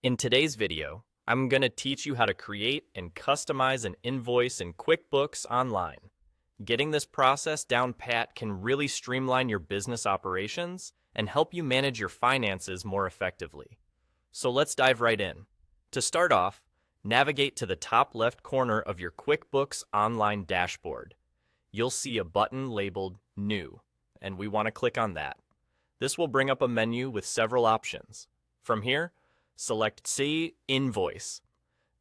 In today's video, I'm going to teach you how to create and customize an invoice in QuickBooks Online. Getting this process down pat can really streamline your business operations and help you manage your finances more effectively. So let's dive right in. To start off, navigate to the top left corner of your QuickBooks Online dashboard. You'll see a button labeled New, and we want to click on that. This will bring up a menu with several options. From here, select See Invoice.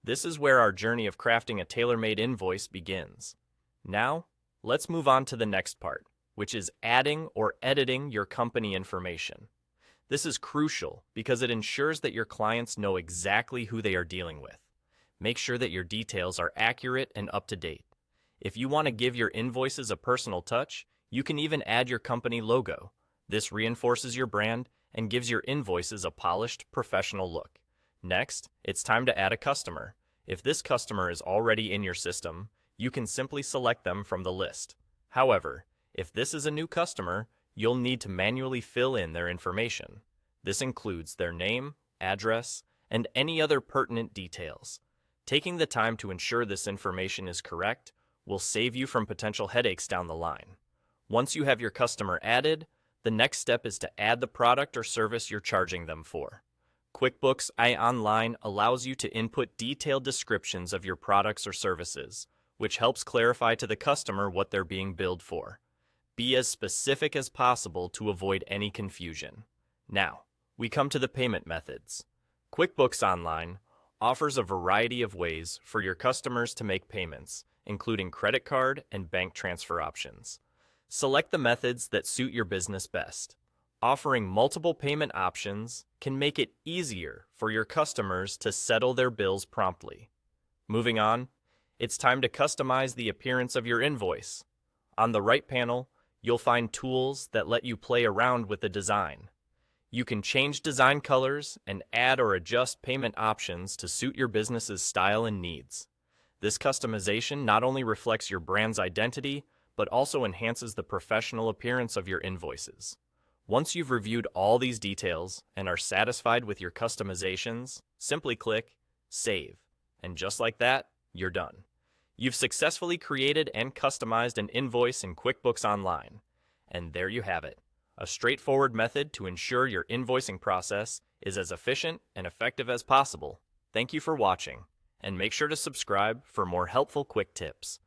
This is where our journey of crafting a tailor-made invoice begins. Now, let's move on to the next part, which is adding or editing your company information. This is crucial because it ensures that your clients know exactly who they are dealing with. Make sure that your details are accurate and up to date. If you want to give your invoices a personal touch, you can even add your company logo. This reinforces your brand and gives your invoices a polished, professional look. Next, it's time to add a customer. If this customer is already in your system, you can simply select them from the list. However, if this is a new customer, you'll need to manually fill in their information. This includes their name, address, and any other pertinent details. Taking the time to ensure this information is correct will save you from potential headaches down the line. Once you have your customer added, the next step is to add the product or service you're charging them for. QuickBooks Online allows you to input detailed descriptions of your products or services, which helps clarify to the customer what they're being billed for. Be as specific as possible to avoid any confusion. Now, we come to the payment methods. QuickBooks Online offers a variety of ways for your customers to make payments, including credit card and bank transfer options. Select the methods that suit your business best. Offering multiple payment options can make it easier for your customers to settle their bills promptly. Moving on, it's time to customize the appearance of your invoice. On the right panel, you'll find tools that let you play around with the design. You can change design colors and add or adjust payment options to suit your business's style and needs. This customization not only reflects your brand's identity, but also enhances the professional appearance of your invoices. Once you've reviewed all these details and are satisfied with your customizations, simply click Save. And just like that, you're done. You've successfully created and customized an invoice in QuickBooks Online. And there you have it, a straightforward method to ensure your invoicing process is as efficient and effective as possible. Thank you for watching, and make sure to subscribe for more helpful quick tips.